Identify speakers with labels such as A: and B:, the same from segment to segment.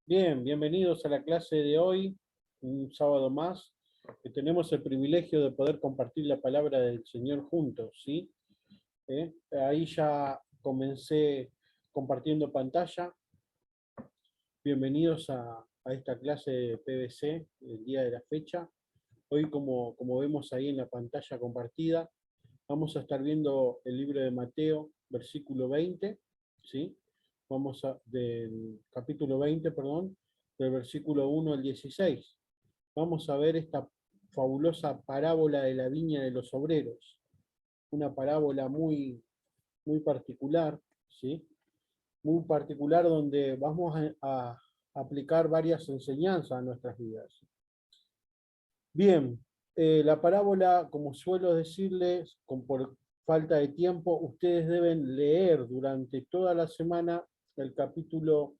A: Bien, bienvenidos a la clase de hoy, un sábado más, que tenemos el privilegio de poder compartir la palabra del Señor juntos, ¿sí? Ahí ya comencé compartiendo pantalla. Bienvenidos a esta clase de PVC, el día de la fecha. Hoy, como vemos ahí en la pantalla compartida, vamos a estar viendo el libro de Mateo, versículo 20, ¿sí? Del capítulo 20, perdón, del versículo 1 al 16. Vamos a ver esta fabulosa parábola de la viña de los obreros, una parábola muy particular, ¿sí? Muy particular donde vamos a aplicar varias enseñanzas a nuestras vidas. Bien, la parábola, como suelo decirles, por falta de tiempo, ustedes deben leer durante toda la semana el capítulo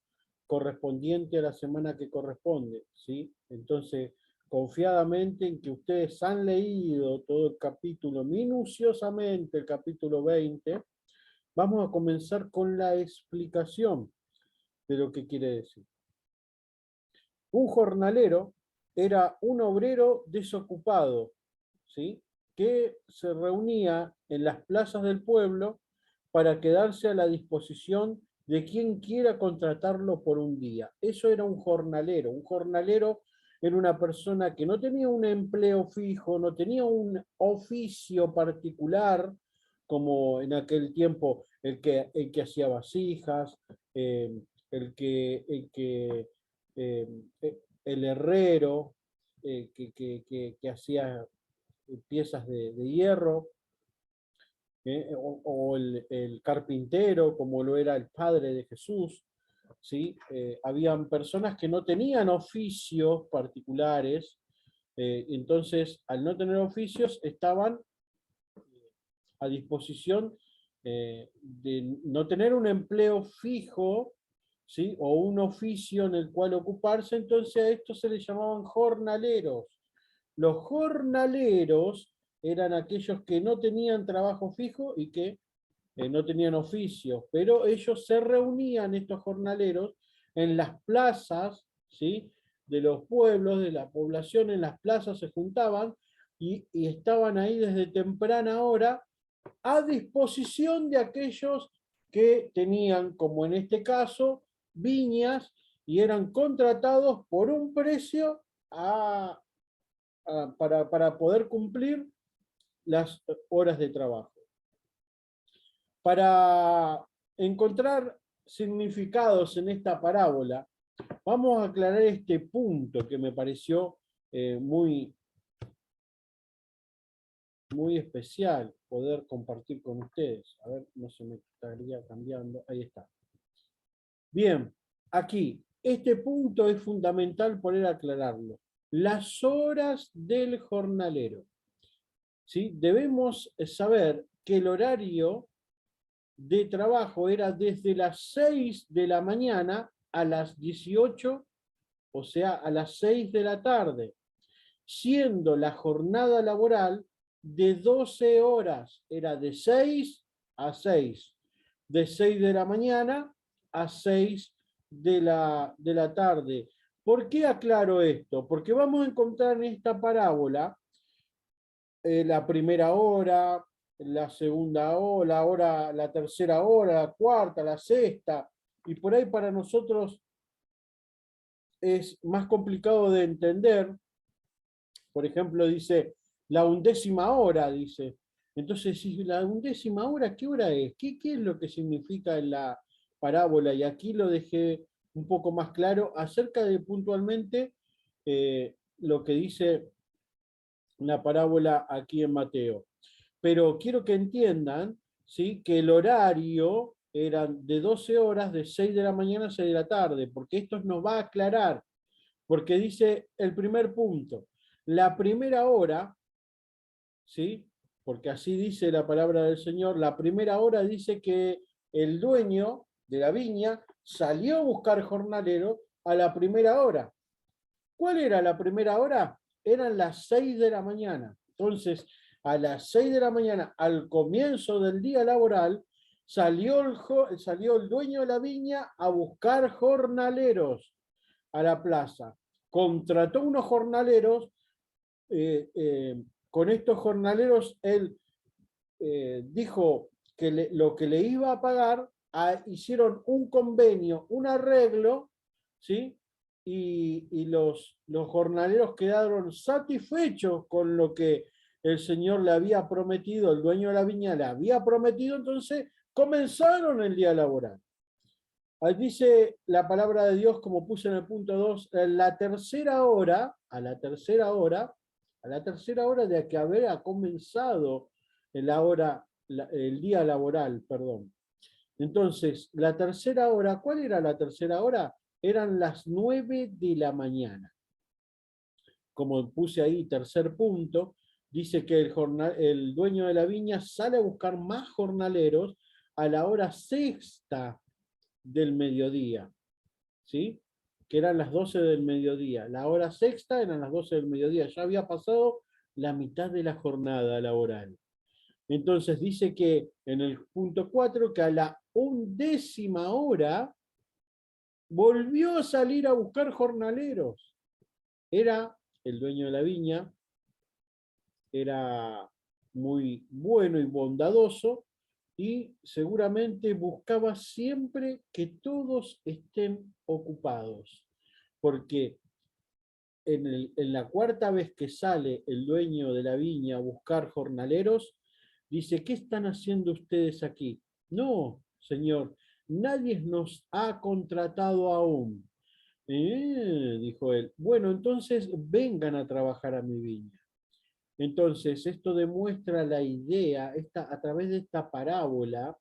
A: correspondiente a la semana que corresponde, ¿sí? Entonces, confiadamente en que ustedes han leído todo el capítulo, minuciosamente el capítulo 20, vamos a comenzar con la explicación de lo que quiere decir. Un jornalero era un obrero desocupado, ¿sí? Que se reunía en las plazas del pueblo para quedarse a la disposición de quien quiera contratarlo por un día. Eso era un jornalero. Un jornalero era una persona que no tenía un empleo fijo, no tenía un oficio particular, como en aquel tiempo el que hacía vasijas, eh, el herrero, que hacía piezas de hierro, o el carpintero, como lo era el padre de Jesús, ¿sí? Habían personas que no tenían oficios particulares, entonces al no tener oficios estaban a disposición de no tener un empleo fijo, ¿sí? O un oficio en el cual ocuparse, entonces a estos se les llamaban jornaleros. Los jornaleros eran aquellos que no tenían trabajo fijo y que no tenían oficio, pero ellos se reunían, estos jornaleros, en las plazas, ¿sí? De los pueblos, de la población, en las plazas se juntaban y estaban ahí desde temprana hora a disposición de aquellos que tenían, como en este caso, viñas y eran contratados por un precio para poder cumplir las horas de trabajo. Para encontrar significados en esta parábola, vamos a aclarar este punto que me pareció muy especial poder compartir con ustedes. A ver, no se me estaría cambiando. Ahí está. Bien, aquí, este punto es fundamental poder aclararlo. Las horas del jornalero. ¿Sí? Debemos saber que el horario de trabajo era desde las 6 de la mañana a las 18, o sea, a las 6 de la tarde, siendo la jornada laboral de 12 horas, era de 6 a 6, de 6 de la mañana a 6 de la tarde. ¿Por qué aclaro esto? Porque vamos a encontrar en esta parábola la primera hora, la segunda hora, la tercera hora, la cuarta, la sexta, y por ahí para nosotros es más complicado de entender. Por ejemplo, dice la 11ª hora, dice. Entonces, si la 11ª hora, ¿qué hora es? ¿Qué es lo que significa en la parábola? Y aquí lo dejé un poco más claro acerca de puntualmente lo que dice la parábola aquí en Mateo. Pero quiero que entiendan, ¿sí? Que el horario eran de 12 horas, de 6 de la mañana a 6 de la tarde, porque esto nos va a aclarar, porque dice el primer punto, la primera hora, ¿sí? Porque así dice la palabra del Señor, la primera hora dice que el dueño de la viña salió a buscar jornalero a la primera hora. ¿Cuál era la primera hora? Eran las 6 de la mañana. Entonces, a las 6 de la mañana, al comienzo del día laboral, salió el dueño de la viña a buscar jornaleros. a la plaza, contrató unos jornaleros, con estos jornaleros él dijo que lo que le iba a pagar, hicieron un convenio, un arreglo, ¿sí? Y los jornaleros quedaron satisfechos con lo que el señor le había prometido, el dueño de la viña le había prometido, entonces comenzaron el día laboral. Ahí dice la palabra de Dios, como puse en el punto 2, la tercera hora, a la tercera hora, a la tercera hora de que haber comenzado el día laboral, perdón. Entonces, la tercera hora, ¿cuál era la tercera hora? Eran las 9 de la mañana. Como puse ahí, tercer punto, dice que el dueño de la viña sale a buscar más jornaleros a la hora sexta del mediodía, ¿sí? Que eran las 12 del mediodía. La hora sexta eran las 12 del mediodía. Ya había pasado la mitad de la jornada laboral. Entonces dice que en el punto 4 que a la 11ª hora volvió a salir a buscar jornaleros. Era el dueño de la viña, era muy bueno y bondadoso, y seguramente buscaba siempre que todos estén ocupados, porque en la cuarta vez que sale el dueño de la viña a buscar jornaleros, dice, ¿qué están haciendo ustedes aquí? No, señor, nadie nos ha contratado aún. Dijo él. Bueno, entonces vengan a trabajar a mi viña. Entonces, esto demuestra la idea, a través de esta parábola,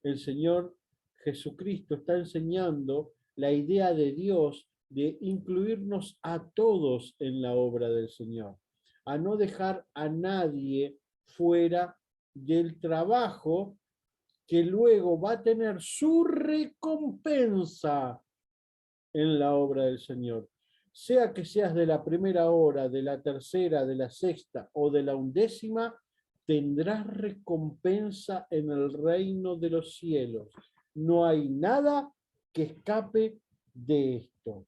A: el Señor Jesucristo está enseñando la idea de Dios de incluirnos a todos en la obra del Señor, a no dejar a nadie fuera del trabajo que luego va a tener su recompensa en la obra del Señor. Sea que seas de la primera hora, de la tercera, de la sexta o de la 11ª, tendrás recompensa en el reino de los cielos. No hay nada que escape de esto.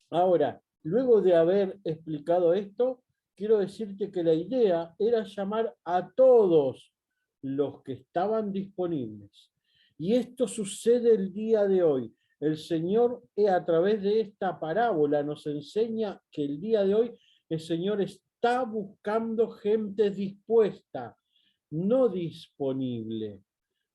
A: Ahora, luego de haber explicado esto, quiero decirte que la idea era llamar a todos los que estaban disponibles. Y esto sucede el día de hoy. El Señor, a través de esta parábola, nos enseña que el día de hoy el Señor está buscando gente dispuesta, no disponible,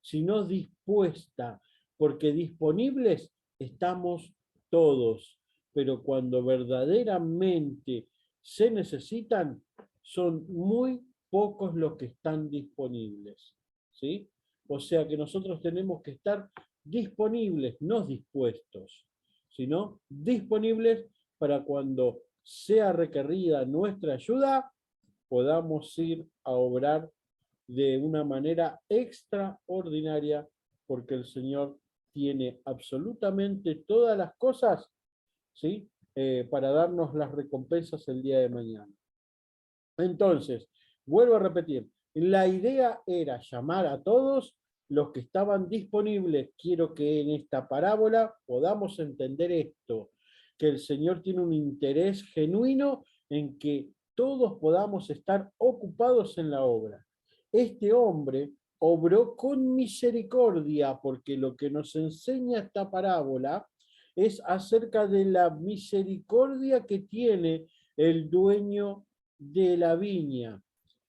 A: sino dispuesta, porque disponibles estamos todos, pero cuando verdaderamente se necesitan, son muy pocos los que están disponibles, ¿sí? O sea que nosotros tenemos que estar disponibles, no dispuestos, sino disponibles para cuando sea requerida nuestra ayuda, podamos ir a obrar de una manera extraordinaria, porque el Señor tiene absolutamente todas las cosas, ¿sí? Para darnos las recompensas el día de mañana. Entonces, vuelvo a repetir, la idea era llamar a todos los que estaban disponibles. Quiero que en esta parábola podamos entender esto, que el Señor tiene un interés genuino en que todos podamos estar ocupados en la obra. Este hombre obró con misericordia, porque lo que nos enseña esta parábola es acerca de la misericordia que tiene el dueño de la viña.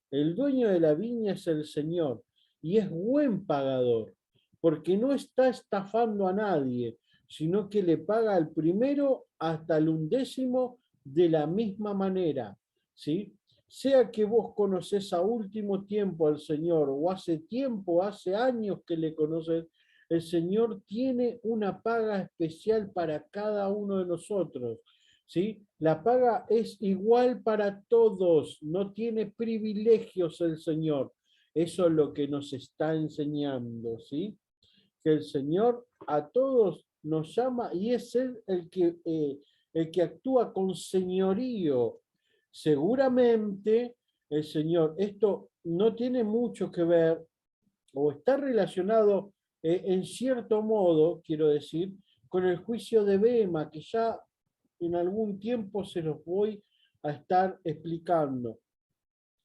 A: El dueño de la viña es el Señor y es buen pagador, porque no está estafando a nadie, sino que le paga al primero hasta el 11º de la misma manera, ¿sí? Sea que vos conocés a último tiempo al Señor o hace tiempo, hace años que le conoces, el Señor tiene una paga especial para cada uno de nosotros, ¿sí? La paga es igual para todos, no tiene privilegios el Señor. Eso es lo que nos está enseñando, ¿sí? Que el Señor a todos nos llama y es Él el que actúa con señorío. Seguramente el Señor, esto no tiene mucho que ver o está relacionado en cierto modo, quiero decir, con el juicio de Bema, que ya en algún tiempo se los voy a estar explicando.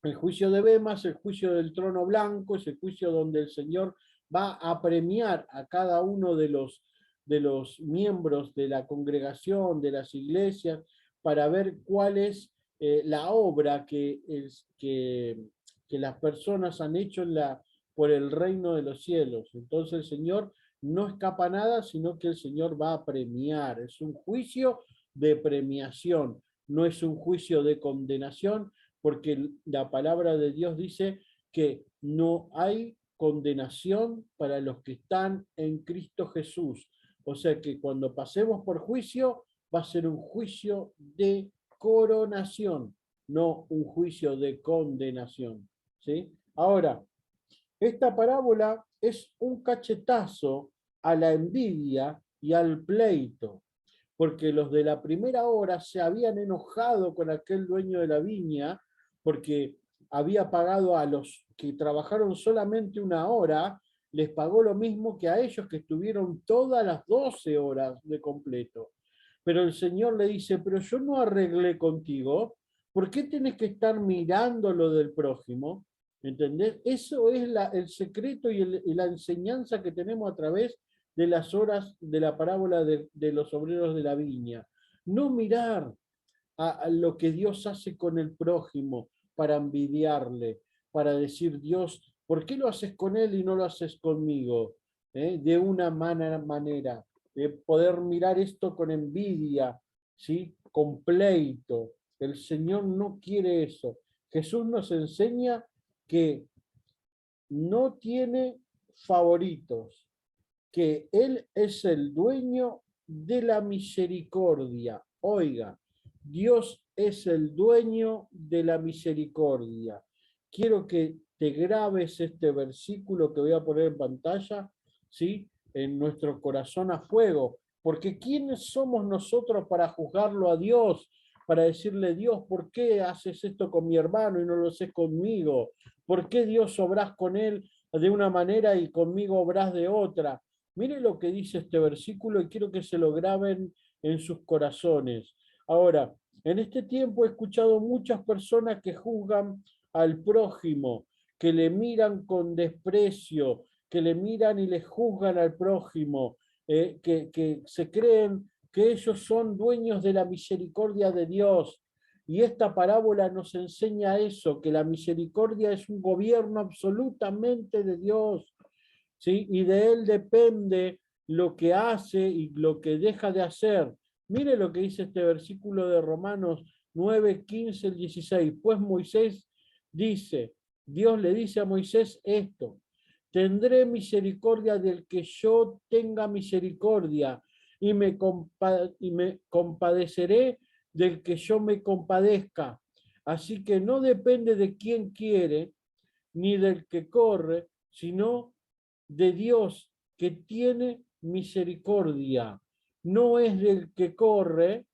A: El juicio de Bemas, el juicio del trono blanco, es el juicio donde el Señor va a premiar a cada uno de los miembros de la congregación, de las iglesias, para ver cuál es la obra que las personas han hecho por el reino de los cielos. Entonces el Señor no escapa nada, sino que el Señor va a premiar. Es un juicio de premiación, no es un juicio de condenación, porque la palabra de Dios dice que no hay condenación para los que están en Cristo Jesús. O sea que cuando pasemos por juicio, va a ser un juicio de coronación, no un juicio de condenación. ¿Sí? Ahora, esta parábola es un cachetazo a la envidia y al pleito, porque los de la primera hora se habían enojado con aquel dueño de la viña, porque había pagado a los que trabajaron solamente una hora, les pagó lo mismo que a ellos que estuvieron todas las 12 horas de completo. Pero el Señor le dice, pero yo no arreglé contigo, ¿por qué tienes que estar mirando lo del prójimo? ¿Entendés? Eso es el secreto y la enseñanza que tenemos a través de las horas de la parábola de los obreros de la viña. No mirar a lo que Dios hace con el prójimo para envidiarle, para decir, Dios, ¿por qué lo haces con él y no lo haces conmigo? De una manera, de poder mirar esto con envidia, ¿sí? Con pleito. El Señor no quiere eso. Jesús nos enseña que no tiene favoritos, que Él es el dueño de la misericordia. Oiga, Dios es el dueño de la misericordia. Quiero que te grabes este versículo que voy a poner en pantalla, ¿sí? En nuestro corazón a fuego, porque ¿quiénes somos nosotros para juzgarlo a Dios? Para decirle, Dios, ¿por qué haces esto con mi hermano y no lo haces conmigo? ¿Por qué Dios obrás con él de una manera y conmigo obrás de otra? Mire lo que dice este versículo y quiero que se lo graben en sus corazones. Ahora, en este tiempo he escuchado muchas personas que juzgan al prójimo, que le miran con desprecio, que le miran y le juzgan al prójimo, que se creen que ellos son dueños de la misericordia de Dios. Y esta parábola nos enseña eso, que la misericordia es un gobierno absolutamente de Dios, ¿sí? Y de Él depende lo que hace y lo que deja de hacer. Mire lo que dice este versículo de Romanos 9, 15, el 16. Pues Moisés dice, Dios le dice a Moisés esto, tendré misericordia del que yo tenga misericordia y me compadeceré del que yo me compadezca. Así que no depende de quién quiere ni del que corre, sino de Dios que tiene misericordia. No es del que corre,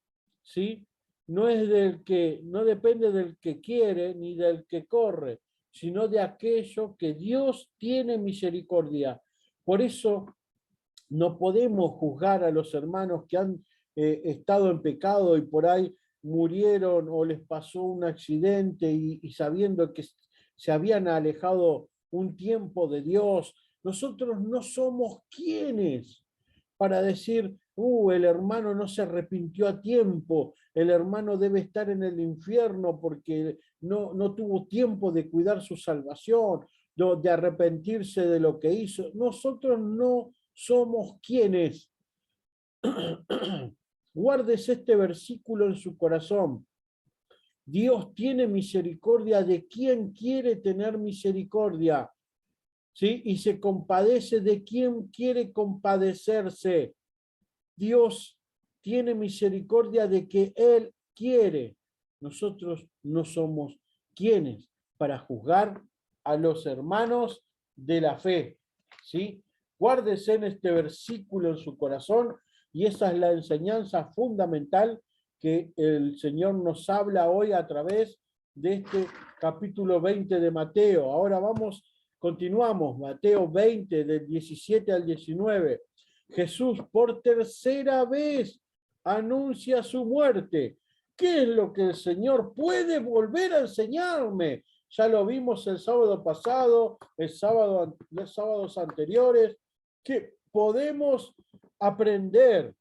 A: ¿sí? No es no depende del que quiere ni del que corre, sino de aquello que Dios tiene misericordia. Por eso no podemos juzgar a los hermanos que han estado en pecado y por ahí murieron o les pasó un accidente y sabiendo que se habían alejado un tiempo de Dios. Nosotros no somos quienes para decir, el hermano no se arrepintió a tiempo, el hermano debe estar en el infierno porque no tuvo tiempo de cuidar su salvación, de arrepentirse de lo que hizo. Nosotros no somos quienes. Guardes este versículo en su corazón. Dios tiene misericordia de quien quiere tener misericordia, ¿sí? Y se compadece de quien quiere compadecerse. Dios tiene misericordia de que Él quiere. Nosotros no somos quienes para juzgar a los hermanos de la fe, ¿sí? Guárdese en este versículo en su corazón y esa es la enseñanza fundamental que el Señor nos habla hoy a través de este capítulo 20 de Mateo. Ahora continuamos, Mateo 20, del 17 al 19. Jesús por tercera vez anuncia su muerte. ¿Qué es lo que el Señor puede volver a enseñarme? Ya lo vimos el sábado pasado, los sábados anteriores, que podemos aprender.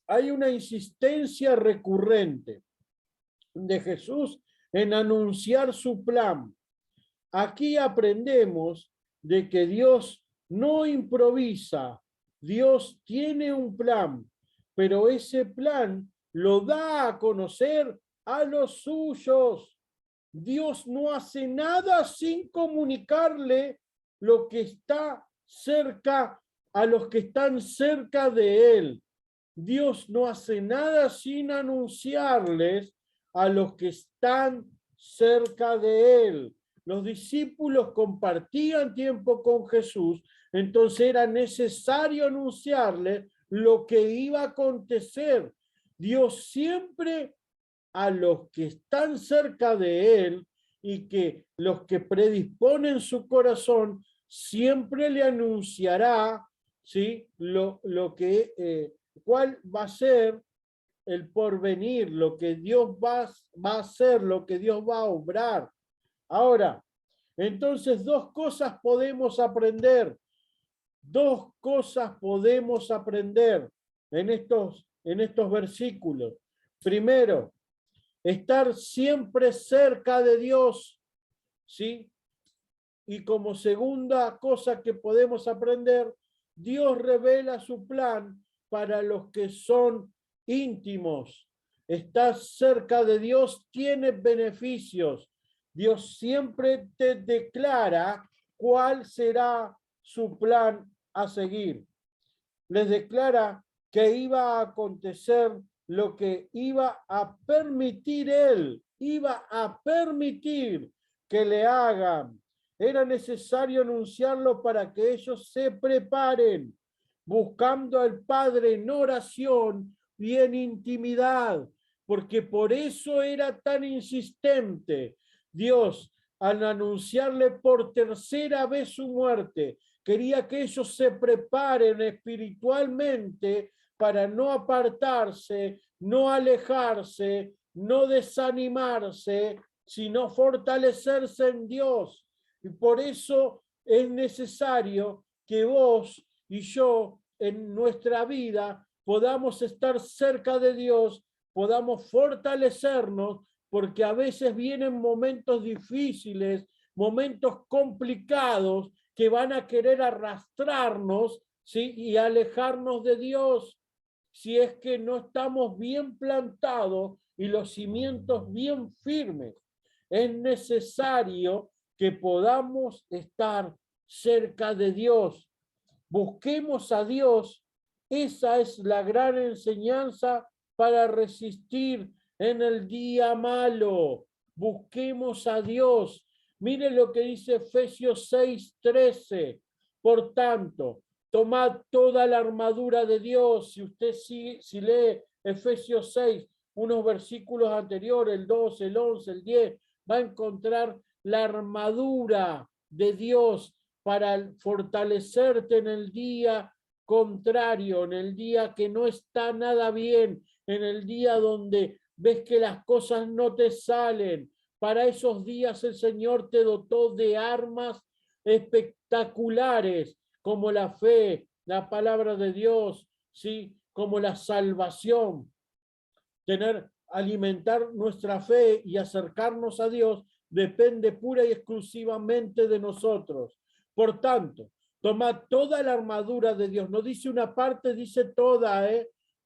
A: Hay una insistencia recurrente de Jesús en anunciar su plan. Aquí aprendemos de que Dios no improvisa, Dios tiene un plan, pero ese plan lo da a conocer a los suyos. Dios no hace nada sin comunicarle lo que está cerca a los que están cerca de él. Dios no hace nada sin anunciarles a los que están cerca de él. Los discípulos compartían tiempo con Jesús, entonces era necesario anunciarle lo que iba a acontecer. Dios siempre a los que están cerca de él y que los que predisponen su corazón, siempre le anunciará, ¿sí? lo que, cuál va a ser el porvenir, lo que Dios va a hacer, lo que Dios va a obrar. Ahora, entonces dos cosas podemos aprender. Dos cosas podemos aprender en estos versículos. Primero, estar siempre cerca de Dios, ¿sí? Y como segunda cosa que podemos aprender, Dios revela su plan para los que son íntimos. Estar cerca de Dios tiene beneficios. Dios siempre te declara cuál será su plan a seguir. Les declara que iba a acontecer lo que iba a permitir él, iba a permitir que le hagan. Era necesario anunciarlo para que ellos se preparen, buscando al Padre en oración y en intimidad, porque por eso era tan insistente Dios al anunciarle por tercera vez su muerte. Quería que ellos se preparen espiritualmente para no apartarse, no alejarse, no desanimarse, sino fortalecerse en Dios. Y por eso es necesario que vos y yo en nuestra vida podamos estar cerca de Dios, podamos fortalecernos, porque a veces vienen momentos difíciles, momentos complicados que van a querer arrastrarnos, ¿sí? Y alejarnos de Dios, si es que no estamos bien plantados y los cimientos bien firmes. Es necesario que podamos estar cerca de Dios. Busquemos a Dios. Esa es la gran enseñanza para resistir en el día malo. Busquemos a Dios. Mire lo que dice Efesios 6:13. Por tanto, tomad toda la armadura de Dios. Si usted si lee Efesios 6, unos versículos anteriores, el 12, el 11, el 10, va a encontrar la armadura de Dios para fortalecerte en el día contrario, en el día que no está nada bien, en el día donde ves que las cosas no te salen. Para esos días el Señor te dotó de armas espectaculares, como la fe, la palabra de Dios, ¿sí? Como la salvación. Alimentar nuestra fe y acercarnos a Dios depende pura y exclusivamente de nosotros. Por tanto, tomad toda la armadura de Dios. No dice una parte, dice toda,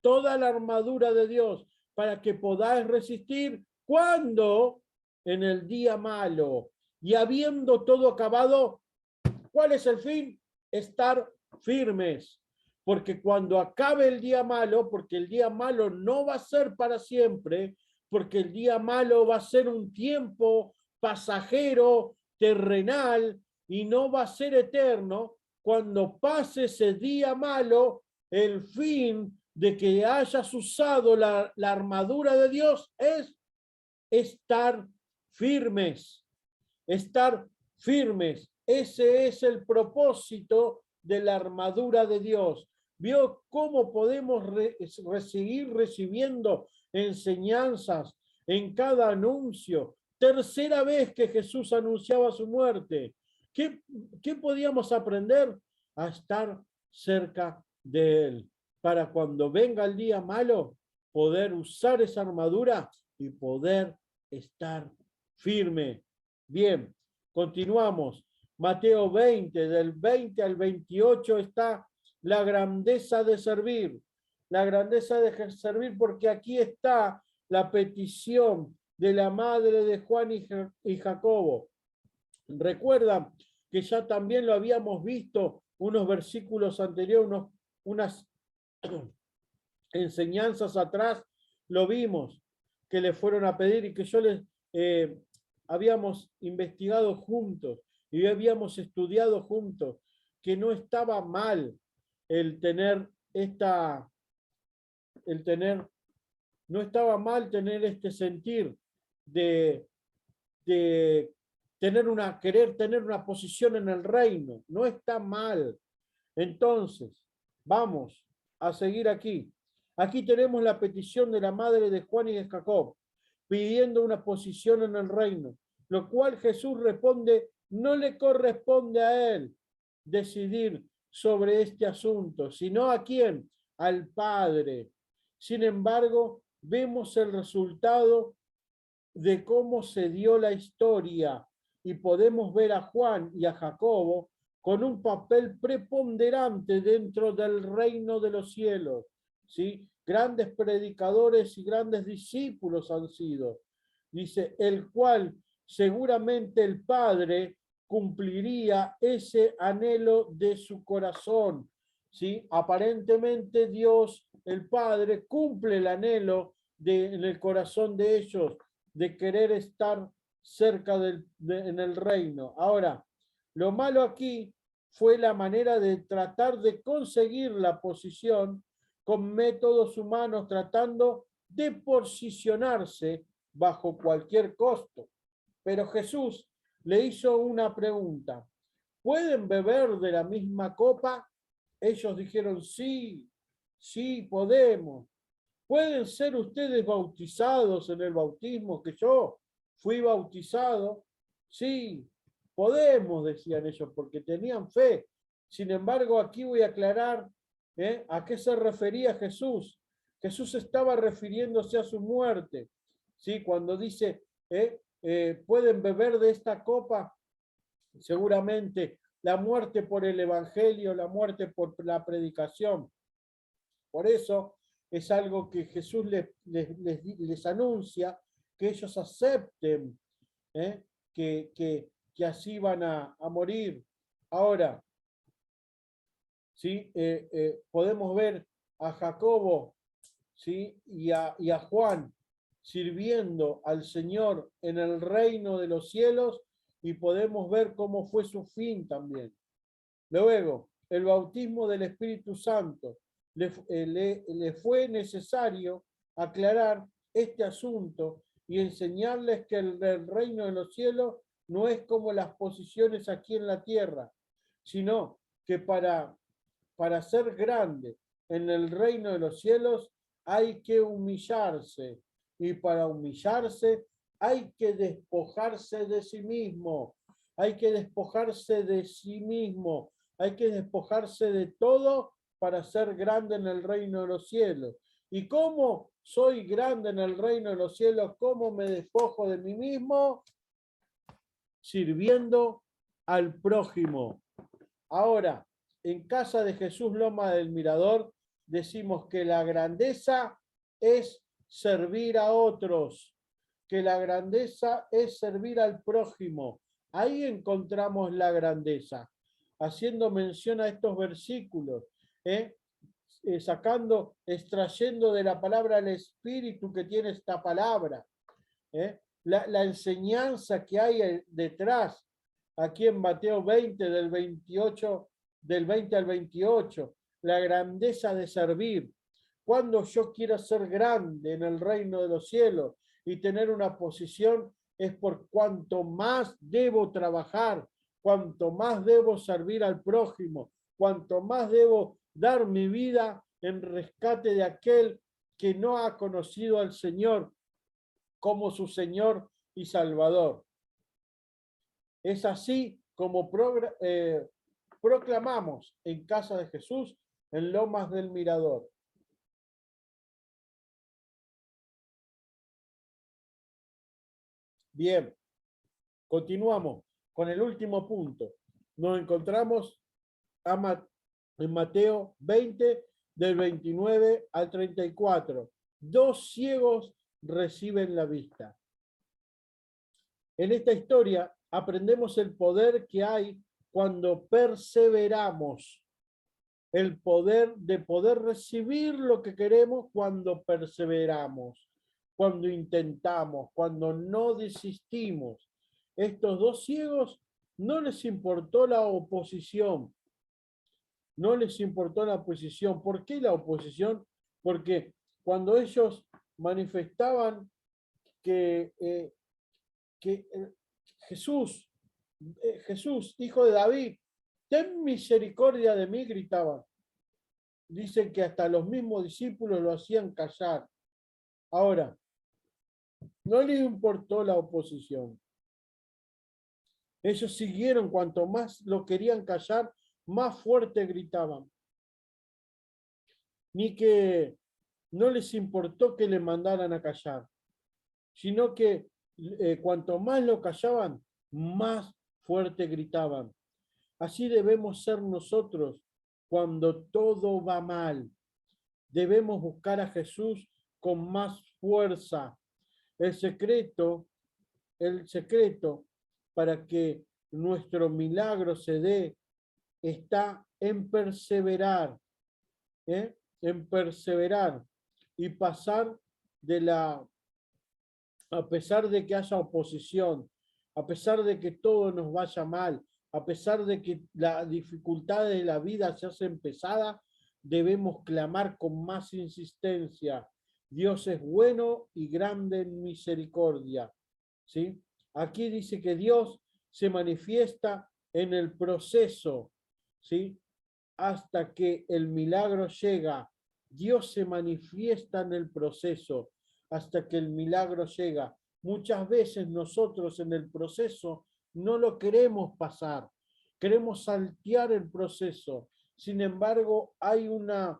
A: toda la armadura de Dios, para que podáis resistir cuando en el día malo. Y habiendo todo acabado, ¿cuál es el fin? Estar firmes. Porque cuando acabe el día malo, porque el día malo no va a ser para siempre, porque el día malo va a ser un tiempo pasajero, terrenal, y no va a ser eterno, cuando pase ese día malo, el fin de que hayas usado la armadura de Dios es estar firmes, estar firmes. Ese es el propósito de la armadura de Dios. ¿Vio cómo podemos seguir recibiendo enseñanzas en cada anuncio? Tercera vez que Jesús anunciaba su muerte. ¿Qué podíamos aprender? A estar cerca de Él, para cuando venga el día malo, poder usar esa armadura y poder estar firme. Bien, continuamos. Mateo 20, del 20 al 28 está la grandeza de servir. La grandeza de servir, porque aquí está la petición de la madre de Juan y Jacobo. Recuerdan que ya también lo habíamos visto unos versículos anteriores, unas enseñanzas atrás, lo vimos, que le fueron a pedir y que yo les habíamos investigado juntos y habíamos estudiado juntos, que no estaba mal el tener no estaba mal tener este sentir de querer tener una posición en el reino, no está mal. Entonces, vamos a seguir aquí. Aquí tenemos la petición de la madre de Juan y de Jacob, pidiendo una posición en el reino, lo cual Jesús responde, no le corresponde a él decidir sobre este asunto, sino a quién, al Padre. Sin embargo, vemos el resultado de cómo se dio la historia y podemos ver a Juan y a Jacobo con un papel preponderante dentro del reino de los cielos, ¿sí? Grandes predicadores y grandes discípulos han sido. Dice, el cual seguramente el Padre cumpliría ese anhelo de su corazón, ¿sí? Aparentemente Dios, el Padre, cumple el anhelo en el corazón de ellos, de querer estar cerca en el reino. Ahora, lo malo aquí fue la manera de tratar de conseguir la posición con métodos humanos, tratando de posicionarse bajo cualquier costo. Pero Jesús le hizo una pregunta. ¿Pueden beber de la misma copa? Ellos dijeron, sí, sí, podemos. ¿Pueden ser ustedes bautizados en el bautismo que yo fui bautizado? Sí, podemos, decían ellos, porque tenían fe. Sin embargo, aquí voy a aclarar a qué se refería Jesús. Jesús estaba refiriéndose a su muerte. ¿Sí? Cuando dice, pueden beber de esta copa, seguramente la muerte por el evangelio, la muerte por la predicación. Por eso es algo que Jesús les anuncia, que ellos acepten, que así van a morir. Ahora, ¿sí? Podemos ver a Jacobo, ¿sí? y a Juan sirviendo al Señor en el reino de los cielos, y podemos ver cómo fue su fin también. Luego, el bautismo del Espíritu Santo. Le fue necesario aclarar este asunto y enseñarles que el reino de los cielos no es como las posiciones aquí en la tierra, sino que para ser grande en el reino de los cielos hay que humillarse, y para humillarse hay que despojarse de sí mismo, hay que despojarse de sí mismo, hay que despojarse de todo para ser grande en el reino de los cielos. ¿Y cómo soy grande en el reino de los cielos? ¿Cómo me despojo de mí mismo? Sirviendo al prójimo. Ahora, en casa de Jesús Loma del Mirador, decimos que la grandeza es servir a otros, que la grandeza es servir al prójimo. Ahí encontramos la grandeza, haciendo mención a estos versículos, extrayendo de la palabra el espíritu que tiene esta palabra, la enseñanza que hay detrás, aquí en Mateo 20, del 20 al 28, la grandeza de servir. Cuando yo quiero ser grande en el reino de los cielos y tener una posición, es por cuanto más debo trabajar, cuanto más debo servir al prójimo, cuanto más debo dar mi vida en rescate de aquel que no ha conocido al Señor como su Señor y Salvador. Es así como proclamamos en Casa de Jesús, en Lomas del Mirador. Bien, continuamos con el último punto. Nos encontramos en Mateo 20, del 29 al 34. 2 ciegos reciben la vista. En esta historia aprendemos el poder que hay cuando perseveramos. El poder de poder recibir lo que queremos cuando perseveramos, cuando intentamos, cuando no desistimos. Estos 2 ciegos no les importó la oposición, no les importó la oposición. ¿Por qué la oposición? Porque cuando ellos manifestaban que, Jesús, Jesús, hijo de David, ten misericordia de mí, gritaban. Dicen que hasta los mismos discípulos lo hacían callar. Ahora, no les importó la oposición. Ellos siguieron, cuanto más lo querían callar, más fuerte gritaban. Ni que no les importó que le mandaran a callar, sino que cuanto más lo callaban, más fuerte gritaban. Así debemos ser nosotros cuando todo va mal. Debemos buscar a Jesús con más fuerza. El secreto para que nuestro milagro se dé está en perseverar, en perseverar y pasar de a pesar de que haya oposición, a pesar de que todo nos vaya mal, a pesar de que las dificultades de la vida se hacen pesadas, debemos clamar con más insistencia. Dios es bueno y grande en misericordia. ¿Sí? Aquí dice que Dios se manifiesta en el proceso, ¿sí? Hasta que el milagro llega. Dios se manifiesta en el proceso hasta que el milagro llega. Muchas veces nosotros en el proceso no lo queremos pasar, queremos saltear el proceso. Sin embargo, hay una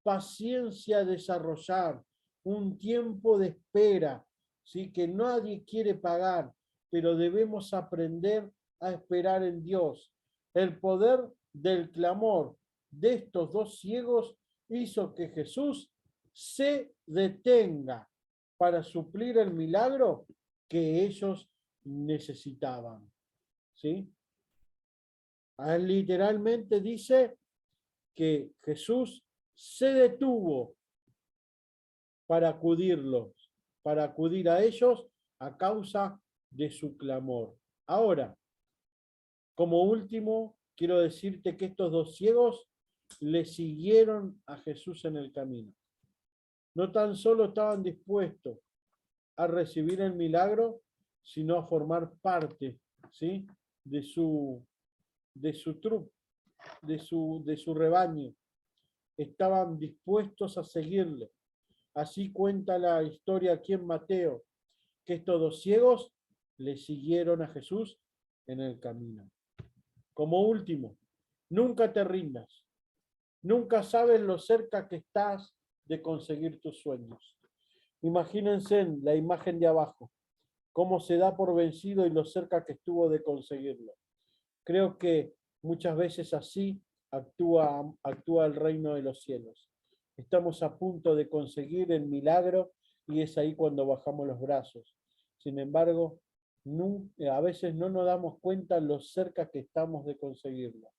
A: paciencia a desarrollar, un tiempo de espera, ¿sí? Que nadie quiere pagar, pero debemos aprender a esperar en Dios. El poder del clamor de estos 2 ciegos hizo que Jesús se detenga para suplir el milagro que ellos necesitaban. ¿Sí? Literalmente dice que Jesús se detuvo para acudirlos, para acudir a ellos a causa de su clamor. Ahora, como último, quiero decirte que estos 2 ciegos le siguieron a Jesús en el camino. No tan solo estaban dispuestos a recibir el milagro, sino a formar parte, ¿sí? de su trup, de su rebaño. Estaban dispuestos a seguirle. Así cuenta la historia aquí en Mateo, que estos 2 ciegos le siguieron a Jesús en el camino. Como último, nunca te rindas. Nunca sabes lo cerca que estás de conseguir tus sueños. Imagínense en la imagen de abajo, cómo se da por vencido y lo cerca que estuvo de conseguirlo. Creo que muchas veces así actúa el reino de los cielos. Estamos a punto de conseguir el milagro y es ahí cuando bajamos los brazos. Sin embargo, a veces no nos damos cuenta lo cerca que estamos de conseguirlo.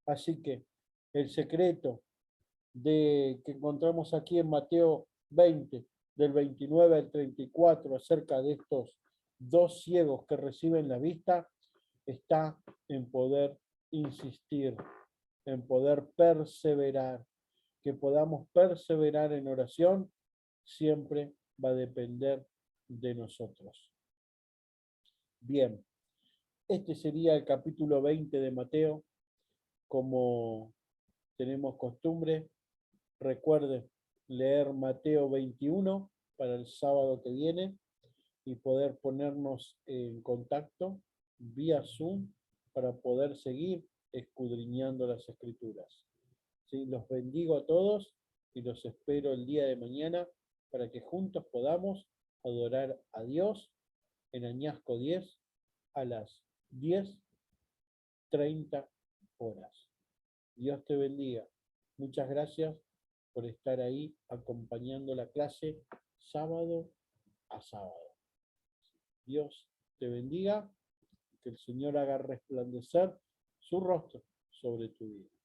A: Así que el secreto que encontramos aquí en Mateo 20, del 29 al 34, acerca de estos 2 ciegos que reciben la vista, está en poder insistir, en poder perseverar. Que podamos perseverar en oración siempre va a depender de nosotros. Bien, este sería el capítulo 20 de Mateo. como tenemos costumbre, recuerde leer Mateo 21 para el sábado que viene y poder ponernos en contacto vía Zoom para poder seguir escudriñando las Escrituras. ¿Sí? Los bendigo a todos y los espero el día de mañana para que juntos podamos adorar a Dios en Añasco 10 a las 10:30 horas. Dios te bendiga. Muchas gracias por estar ahí acompañando la clase sábado a sábado. Dios te bendiga, que el Señor haga resplandecer su rostro sobre tu vida.